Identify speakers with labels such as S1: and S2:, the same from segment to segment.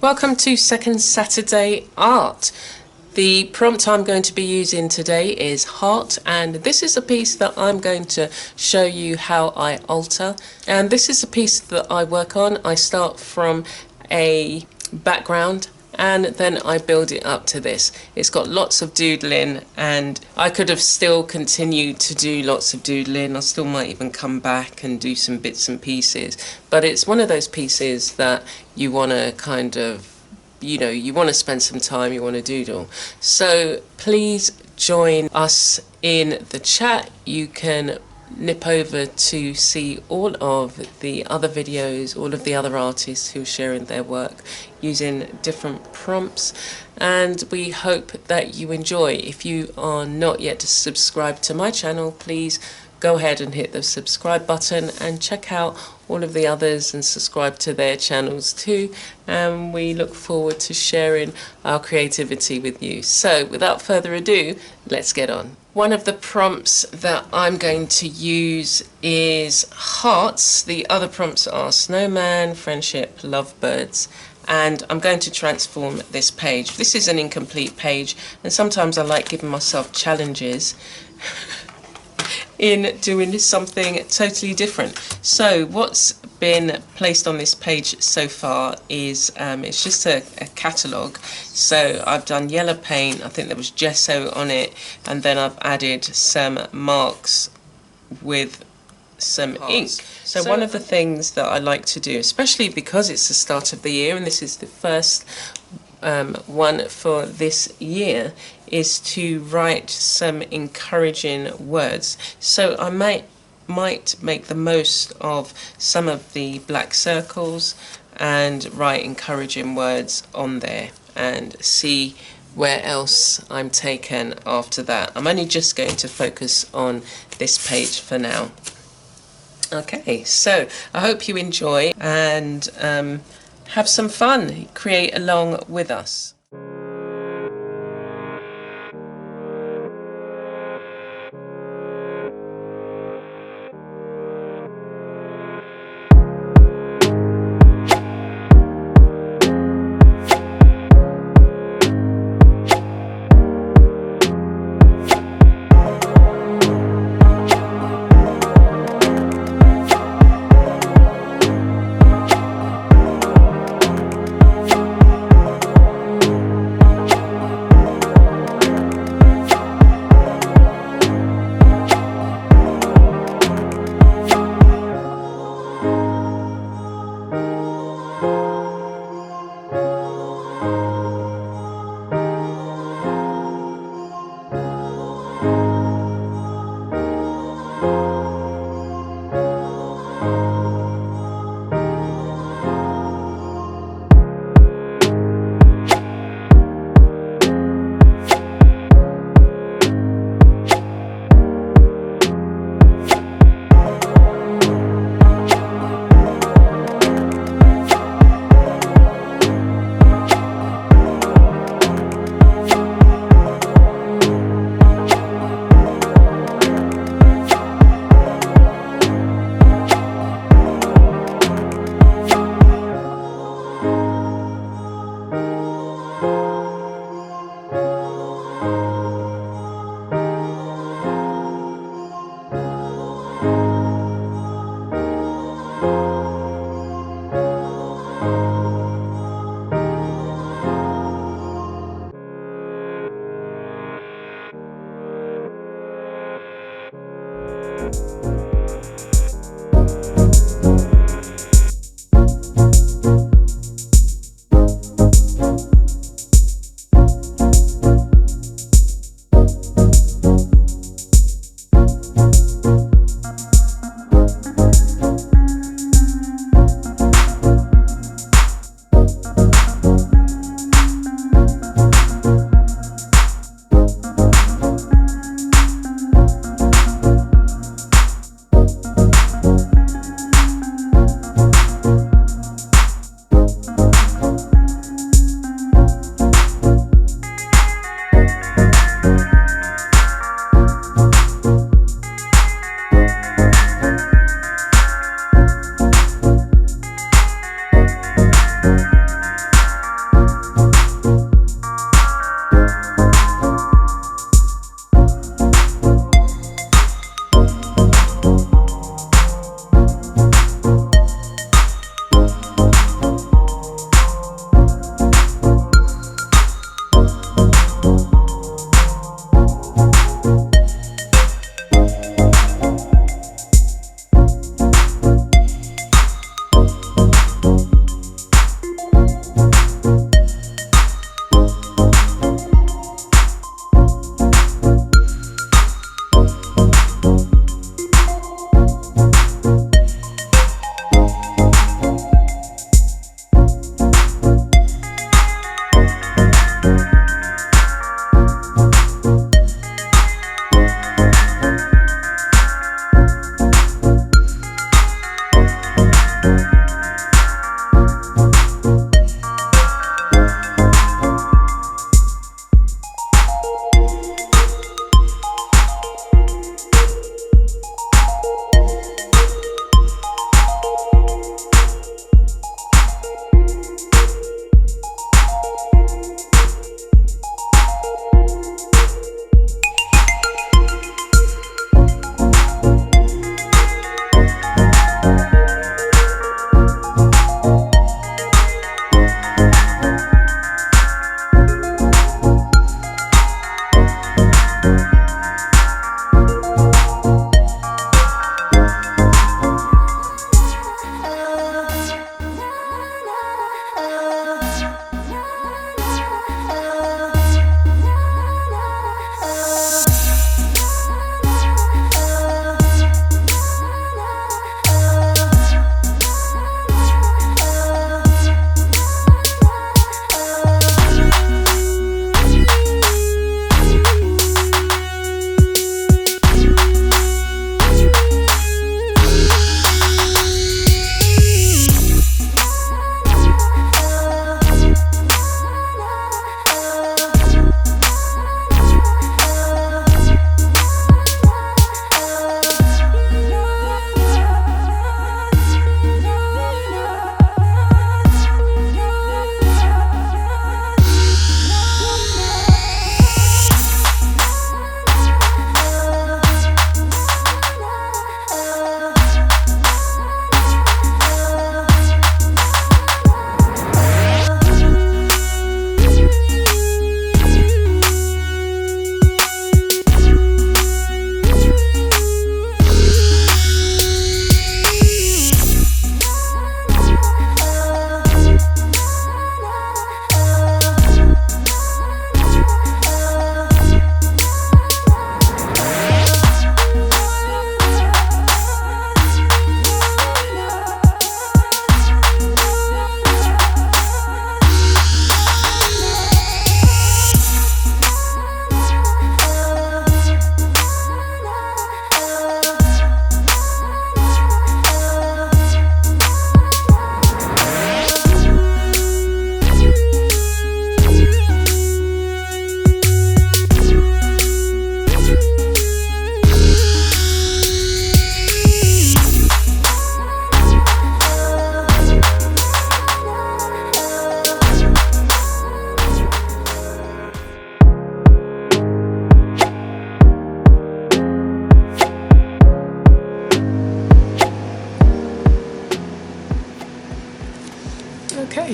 S1: Welcome to Second Saturday Art. The prompt I'm going to be using today is heart, and this is a piece that I'm going to show you how I alter. And this is a piece that I work on. I start from a background and then I build it up to this. It's got lots of doodling, and I could have still continued to do lots of doodling. I still might even come back and do some bits and pieces, but it's one of those pieces that you want to kind of, you want to spend some time, you want to doodle. So please join us in the chat. You can nip over to see all of the other videos, all of the other artists who are sharing their work using different prompts, and we hope that you enjoy. If you are not yet subscribed to my channel, please go ahead and hit the subscribe button and check out all of the others and subscribe to their channels too, and we look forward to sharing our creativity with you. So without further ado, let's get on. One of the prompts that I'm going to use is hearts. The other prompts are snowman, friendship, lovebirds, and I'm going to transform this page. This is an incomplete page, and sometimes I like giving myself challenges in doing something totally different. So what's been placed on this page so far is it's just a catalogue. So I've done yellow paint, I think there was gesso on it, and then I've added some marks with some ink. So one of the things that I like to do, especially because it's the start of the year and this is the first one for this year, is to write some encouraging words. So I might make the most of some of the black circles and write encouraging words on there and see where else I'm taken after that. I'm only just going to focus on this page for now. Okay, so I hope you enjoy and have some fun, create along with us.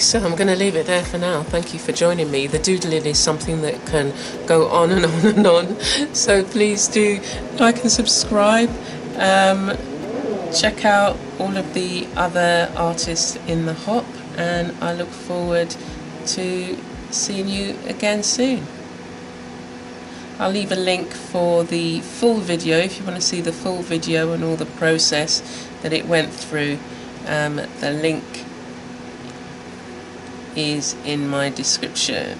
S1: so I'm going to leave it there for now. Thank you for joining me. The doodling is something that can go on and on and on, so please do like and subscribe. Check out all of the other artists in the hop, and I look forward to seeing you again soon. I'll leave a link for the full video if you want to see the full video and all the process that it went through. The link is in my description.